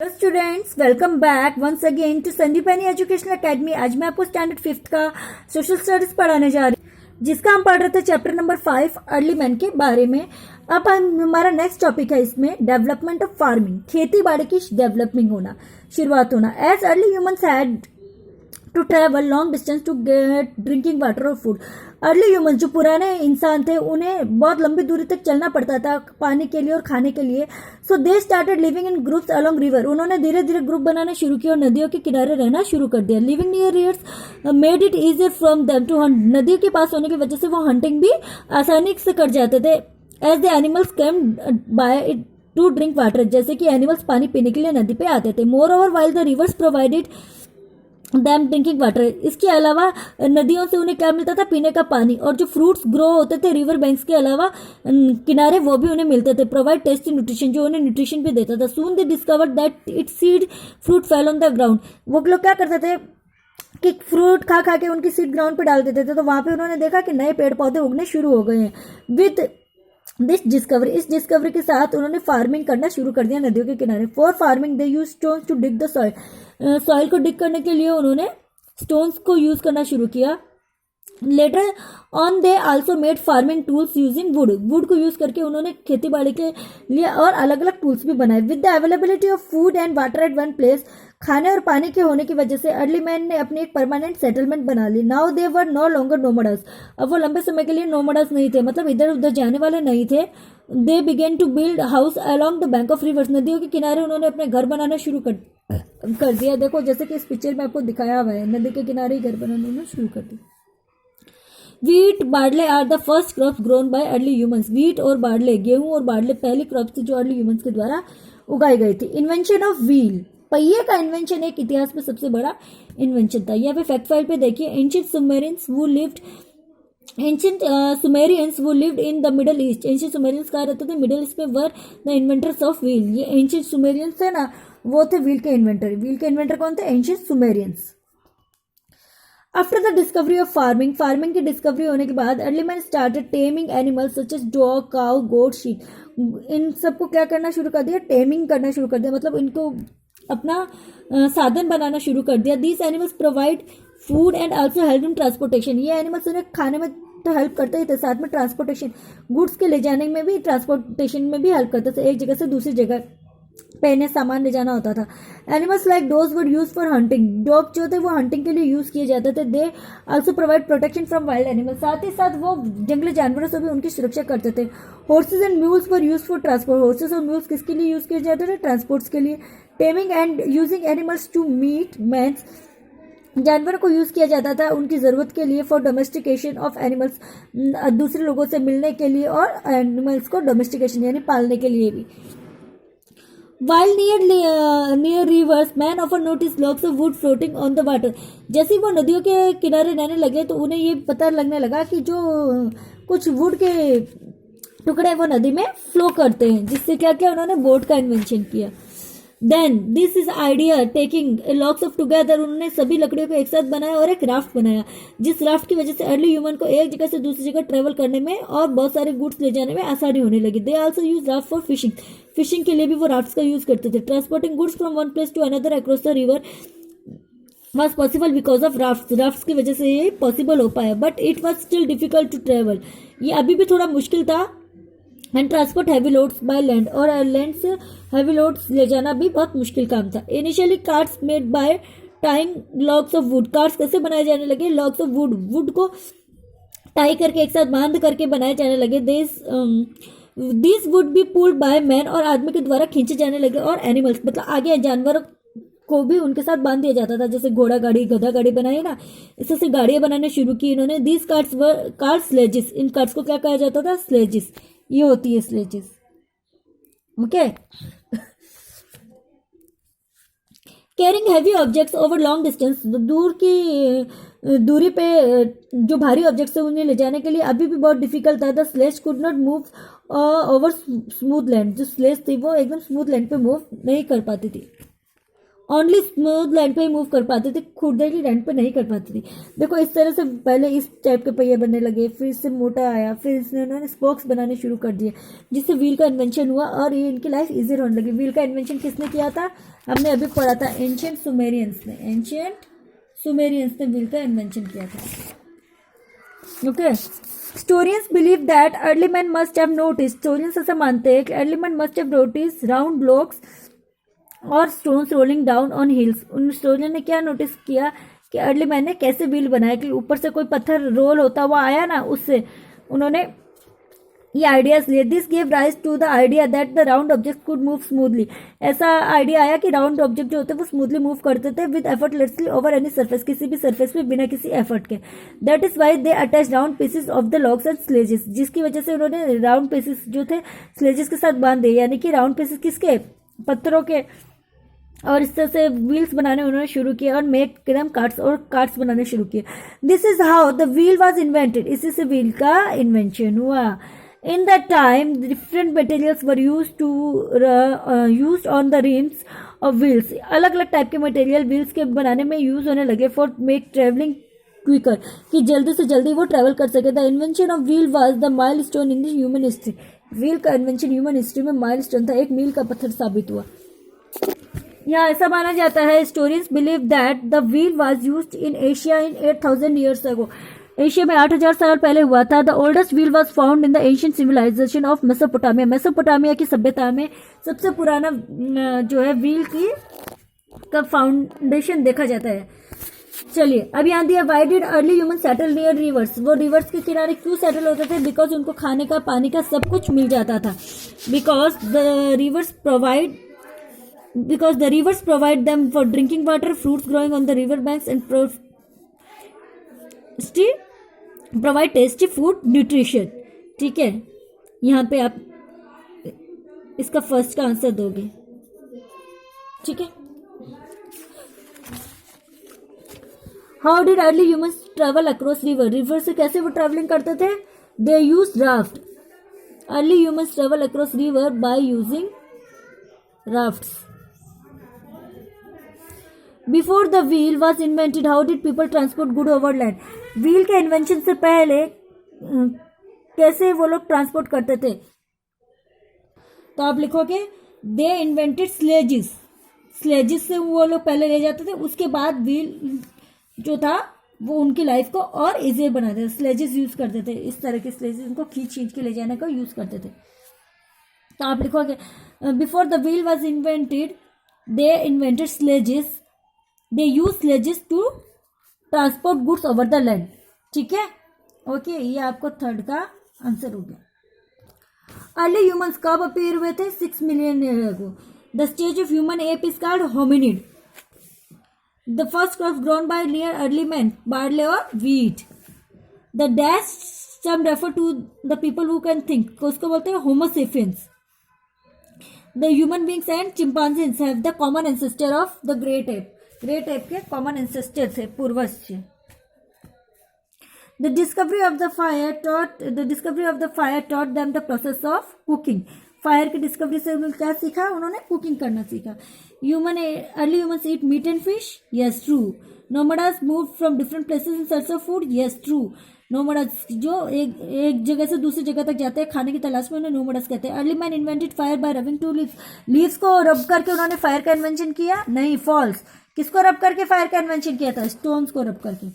Hello students, welcome back once again to Sandipani educational academy. आज मैं आपको स्टैंडर्ड 5th का सोशल स्टडीज पढ़ाने जा रही हूँ, जिसका हम पढ़ रहे थे चैप्टर नंबर 5 अर्ली मैन के बारे में। अब हमारा नेक्स्ट टॉपिक है इसमें डेवलपमेंट ऑफ फार्मिंग, खेती बाड़ी की डेवलपमेंट होना, शुरुआत होना। As early humans had to travel long distance to get drinking water और फूड। अर्ली ह्यूमन जो पुराने इंसान थे उन्हें बहुत लंबी दूरी तक चलना पड़ता था पानी के लिए और खाने के लिए। So they started living in groups along river. उन्होंने धीरे धीरे ग्रुप बनाने शुरू किया और नदियों के किनारे रहना शुरू कर दिया। Living near rivers made it easier from them to hunt. नदियों के पास होने की वजह से वो हंटिंग भी आसानी से कर जाते थे। As the animals came by it to drink water, जैसे कि एनिमल्स पानी पीने के लिए नदी पे आते थे। More over while the reverse provided dam drinking water, इसके अलावा नदियों से उन्हें क्या मिलता था? पीने का पानी। और जो फ्रूट्स ग्रो होते थे रिवर बैंक्स के अलावा किनारे, वो भी उन्हें मिलते थे। प्रोवाइड टेस्टी न्यूट्रिशन, जो उन्हें न्यूट्रिशन भी देता था। Soon they discover that it seed fruit fell on the ground. वो लोग क्या करते थे कि फ्रूट खा खा के उनकी सीड ग्राउंड पे डाल देते थे। तो वहां पे उन्होंने देखा कि नए पेड़ पौधे उगने शुरू हो गए हैं। विद दिस डिस्कवरी, इस डिस्कवरी के साथ उन्होंने फार्मिंग करना शुरू कर दिया नदियों के किनारे। For farming they use stones to dig the soil. Soil को डिग करने के लिए उन्होंने स्टोन्स को यूज करना शुरू किया। Later on they also made farming tools using would. Would को यूज करके उन्होंने खेती बाड़ी के लिए और अलग अलग टूल्स भी बनाए। With the availability of food and water at one place, खाने और पानी के होने की वजह से अर्ली मैन ने अपनी एक परमानेंट सेटलमेंट बना ली। Now they were no longer nomads. अब वो लंबे समय के लिए नोमैड्स नहीं थे, मतलब इधर उधर जाने वाले नहीं थे। They began to build house along the bank of rivers. नदियों के किनारे उन्होंने अपने घर बनाना शुरू कर दिया। देखो जैसे कि इस पिक्चर में आपको दिखाया हुआ है, नदी के किनारे ही घर बनाना शुरू कर दिया। Wheat barley are the first crop grown by early humans. Wheat और बार्ले, गेहूं और बार्ले पहली क्रॉप थी जो अर्ली ह्यूमंस के द्वारा उगाई गई थी। इन्वेंशन ऑफ व्हील, पहिए का इन्वेंशन एक इतिहास में सबसे बड़ा इन्वेंशन था। यहाँ पे फैक्ट फाइल पे देखिए, एंशिएंट सुमेरियंस वो lived in the middle east. Ancient Sumerians कहा रहते थे मिडल ईस्ट में, were the inventors of wheel. ये एंशिएंट सुमेरियंस थे ना, वो थे व्हील के इन्वेंटर। व्हील के इन्वेंटर कौन थे? Ancient Sumerians. After the discovery of farming, farming की डिस्कवरी होने के बाद early man started taming animals such as dog, cow, goat, sheep. इन सबको क्या करना शुरू कर दिया? टेमिंग करना शुरू कर दिया, मतलब इनको अपना साधन बनाना शुरू कर दिया। These animals provide food and also help in transportation. ये एनिमल्स उन्हें खाने में तो हेल्प करते ही थे, साथ में ट्रांसपोर्टेशन, गुड्स के ले जाने में भी, ट्रांसपोर्टेशन में भी हेल्प करते थे। एक जगह से दूसरी जगह पे इन्हें सामान ले जाना होता था। Animals like dogs would use for hunting. Dog जो थे वो हंटिंग के लिए यूज किए जाते थे। They also provide protection from wild animals. साथ ही साथ वो जंगली जानवरों से भी उनकी सुरक्षा करते थे। Horses and mules for use for transport. Horses और म्यूल्स किसके लिए यूज किए जाते थे? ट्रांसपोर्ट्स के लिए। Taming and using animals to meet man's, जानवरों को यूज किया जाता था उनकी जरूरत के लिए। फॉर डोमेस्टिकेशन ऑफ एनिमल्स, दूसरे लोगों से मिलने के लिए, और एनिमल्स को डोमेस्टिकेशन यानी पालने के लिए भी। While near rivers, man often noticed logs of wood floating on the water. जैसे ही वो नदियों के किनारे रहने लगे तो उन्हें ये पता लगने लगा कि जो कुछ वुड के टुकड़े वो नदी में फ्लो करते हैं, जिससे क्या किया उन्होंने? बोट का इन्वेंशन किया। Then this is idea taking logs of together, उन्होंने सभी लकड़ियों को एक साथ बनाया और एक राफ्ट बनाया, जिस राफ्ट की वजह से अर्ली ह्यूमन को एक जगह से दूसरी जगह ट्रेवल करने में और बहुत सारे गुड्स ले जाने में आसानी होने लगी। They also use raft for fishing. Fishing के लिए भी वो राफ्ट्स का यूज करते थे। Transporting goods from one place to another across the river was possible because of raft. Raft की वजह से ये पॉसिबल हो पाया, but it was still difficult to travel. ये अभी भी थोड़ा मुश्किल था। And transport heavy loads by land, और लैंड से हैवी लोड्स ले जाना भी बहुत मुश्किल काम था। Initially carts made by tying logs of would. Carts कैसे बनाए जाने लगे? लॉग्स ऑफ वुड, वुड को टाई करके एक साथ बांध करके बनाए जाने लगे। This would be pulled by man, और आदमी के द्वारा खींचे जाने लगे। और एनिमल्स मतलब आगे जानवरों को भी उनके साथ बांध दिया जाता था, जैसे घोड़ा गाड़ी, गधा गाड़ी बनाई ना, इससे से गाड़ियां बनाने शुरू की इन्होंने। These carts were cart sledges. In carts को क्या कहा जाता था? स्लेजेस। ये होती है sledges. Okay. Carrying heavy objects over long distance, दूरी पे जो भारी ऑब्जेक्ट्स है उन्हें ले जाने के लिए अभी भी बहुत डिफिकल्ट था। The sledge could not move over smooth land. जो स्लेज थी वो एकदम स्मूथ लैंड पे मूव नहीं कर पाती थी। ओनली स्मूथ लैंड पे ही मूव कर पाते थे, खुरदरी लैंड पे नहीं कर पाती थी। देखो इस तरह से पहले इस टाइप के पहिए बनने लगे, फिर इससे मोटा आया, फिर इसने उन्होंने स्पोक्स बनाने शुरू कर दिए, जिससे व्हील का इन्वेंशन हुआ और ये इनकी लाइफ इजी होने लगी। व्हील का इन्वेंशन किसने किया था? हमने अभी पढ़ा था, एंशिएंट सुमेरियंस ने। एंशिएंट सुमेरियंस ने व्हील का इन्वेंशन किया था। Okay, historians believe that early man must have notice, historians ऐसा मानते हैं कि early man must have notice round blocks और stones rolling down on hills. उन स्टोरियन ने क्या नोटिस किया कि अर्ली मैन ने कैसे व्हील बनाया, कि ऊपर से कोई पत्थर रोल होता हुआ आया ना, उससे उन्होंने ये आइडियाज लिए। This gave rise to the idea that the round object could move smoothly. ऐसा आइडिया आया कि राउंड ऑब्जेक्ट जो होते हैं वो स्मूथली मूव करते थे with effortlessly over any surface, किसी भी सरफेस पे बिना किसी एफर्ट के। That is why they attach round pieces of the logs and sledges, जिसकी वजह से उन्होंने राउंड पीसेस जो थे स्लेजेस के साथ बांध दिए, यानी कि राउंड पीसेस किसके? पत्थरों के। और इस तरह से व्हील्स बनाने उन्होंने शुरू किए और मेक देम कार्ट्स, और कार्ट्स बनाने शुरू किए। This is how the wheel was invented, इसी से व्हील का इन्वेंशन हुआ। In that time different materials were used on the RIMS of wheels, अलग अलग टाइप के मटेरियल व्हील्स के बनाने में यूज होने लगे फॉर मेक ट्रेवलिंग क्विकर, कि जल्दी से जल्दी वो ट्रैवल कर सके। The invention of wheel was the milestone in the human history, wheel का इन्वेंशन ह्यूमन हिस्ट्री में माइलस्टोन था, एक मील का पत्थर साबित हुआ। यहाँ ऐसा माना जाता है, historians believe that the wheel was used in Asia in 8000 years ago, Asia में 8000 साल पहले हुआ था। The oldest wheel was found in the ancient civilisation of Mesopotamia, Mesopotamia की सभ्यता में सबसे पुराना जो है व्हील की का फाउंडेशन देखा जाता है। चलिए अब यहाँ दिया, why did early human settle near reverse, वो रिवर्स के किनारे क्यों सेटल होते थे? बिकॉज उनको खाने का, पानी का सब कुछ मिल जाता था। Because the rivers provide them for drinking water, fruits growing on the river banks and provide tasty food nutrition। ठीक है, यहाँ पे आप इसका फर्स्ट का आंसर दोगे। ठीक है, how did early humans travel across river, river से कैसे वो ट्रेवलिंग करते थे? They use raft, early humans travel across river by using rafts. Before the wheel was invented how did people transport good over land, wheel के invention से पहले कैसे वो लोग ट्रांसपोर्ट करते थे? तो आप लिखोगे दे इन्वेंटेड स्लेजेस, स्लेजेस से वो लोग पहले ले जाते थे, उसके बाद व्हील जो था वो उनकी लाइफ को और इजी बनाते थे। स्लेजेस यूज करते थे, इस तरह के स्लेजेस उनको खींच के ले जाने का यूज करते थे। तो आप लिखोगे before the wheel was invented they invented sledges, they use sledges to transport goods over the land. ठीक है, ओके, ये आपको थर्ड का आंसर हो गया। अर्ली ह्यूमंस कब अपीयर हुए थे? 6 million year ago. The stage of human ape is called hominid. The first crop grown by near early man, barley और wheat. The dash sum refer to the people who can think, उसको बोलते हैं Homo sapiens. The human beings and chimpanzees have the common ancestor of the great ape, great ape के common ancestor थे, पूर्वज थे। The discovery of the fire taught them the process of cooking. Fire की discovery से उन्होंने क्या सीखा? उन्होंने कुकिंग करना सीखा। Early humans eat meat and fish, yes true. Nomads move from different places in search of food, yes true. Nomads जो एक जगह से दूसरी जगह तक जाते हैं खाने की तलाश में, उन्हें नोमैड्स कहते हैं। Early man invented fire by rubbing two leaves, leaves को रब करके उन्होंने फायर का इन्वेंशन किया? नहीं, फॉल्स। किसको रब करके फायर का इन्वेंशन किया था? स्टोन्स को रब करके।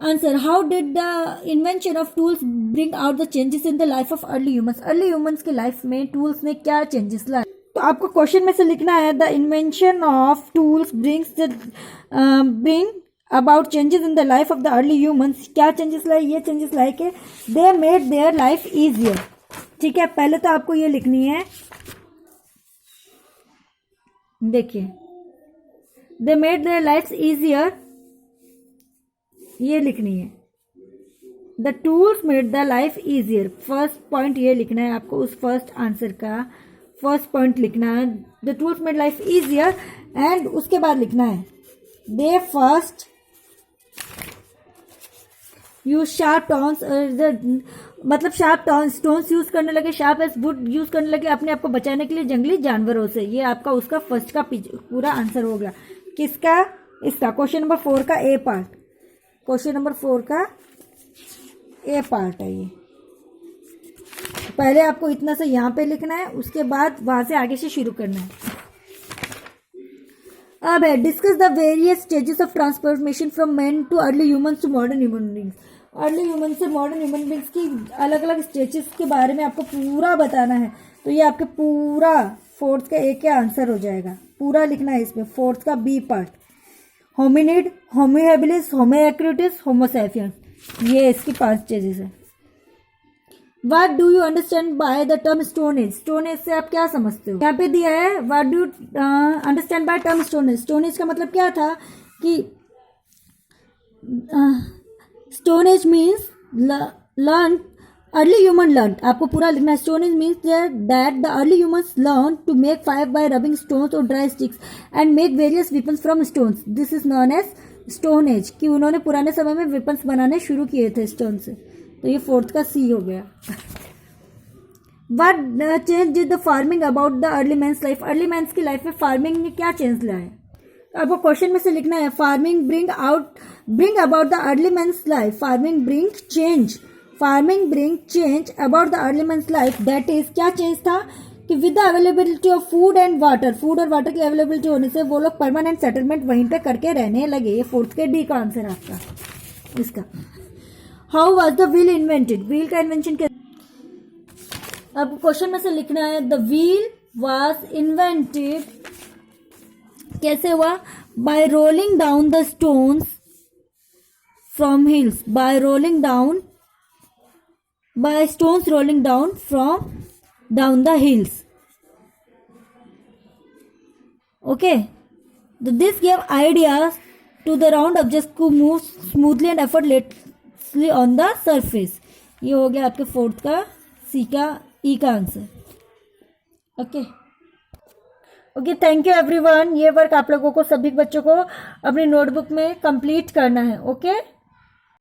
Answer, how did the invention of tools bring out the changes in the life of early humans, early humans की लाइफ में टूल्स ने क्या चेंजेस लाए? तो आपको क्वेश्चन में से लिखना है the invention of tools bring about changes in the life of the early humans. क्या चेंजेस लाए? ये चेंजेस लाए कि they made their life easier. ठीक है, पहले तो आपको ये लिखनी है, देखिए, they made their life easier, ये लिखनी है। The tools made the life easier, first point ये लिखना है आपको, उस फर्स्ट आंसर का फर्स्ट पॉइंट लिखना है, the tools made life easier. And उसके बाद लिखना है दे फर्स्ट यूज शार्प टॉन्स मतलब शार्प स्टोन्स यूज करने लगे, शार्प एज वुड यूज करने लगे अपने आप को बचाने के लिए जंगली जानवरों से। ये आपका उसका फर्स्ट का पूरा आंसर हो गया। किसका? इसका क्वेश्चन नंबर 4 का ए पार्ट। क्वेश्चन नंबर 4 का ए पार्ट है ये। पहले आपको इतना सा यहाँ पे लिखना है, उसके बाद वहां से आगे से शुरू करना है। अब है discuss the various stages of transformation from man to early humans to modern human beings. Early human से मॉडर्न ह्यूमन बींग्स की अलग अलग स्टेजेस के बारे में आपको पूरा बताना है। तो ये आपके पूरा 4th का ए का आंसर हो जाएगा। पूरा लिखना है इसमें 4th का B part. Hominid, Homo habilis, होमो इरेक्टस, होमो सैपियंस, ये इसकी 5 स्टेजेस है। What do you understand by the term Stone Age? Stone Age से आप क्या समझते हो? यहाँ पे दिया है What do you understand by term Stone Age? Stone Age का मतलब क्या था कि Stone Age means learn early human learned। आपको पूरा लिखना है। Stone Age means that the early humans learned to make fire by rubbing stones or dry sticks and make various weapons from stones. This is known as Stone Age। कि उन्होंने पुराने समय में weapons बनाने शुरू किए थे स्टोन से। तो ये 4th का सी हो गया। What change did the farming about the early man's life? Early man's की लाइफ में फार्मिंग ने क्या चेंज लाया है? आपको क्वेश्चन में से लिखना है farming bring about the early men's life. Farming bring change about the early men's life. That is क्या चेंज था कि with the availability of food और वाटर की अवेलेबिलिटी होने से वो लोग परमानेंट सेटलमेंट वहीं पे करके रहने लगे। ये 4th के डी का आंसर आपका इसका। How was the wheel invented? Wheel का इन्वेंशन क्या? आपको क्वेश्चन में से लिखना है द व्हील वॉज इन्वेंटेड कैसे हुआ? By rolling down the stones from hills. By stones rolling down from down the hills. Okay, this give ideas to the round object to move smoothly and effortlessly on the surface. ये हो गया आपके 4th का सी का ई का answer. Okay, thank you everyone. ये work आप लोगों को सभी बच्चों को अपनी नोटबुक में कंप्लीट करना है। ओके।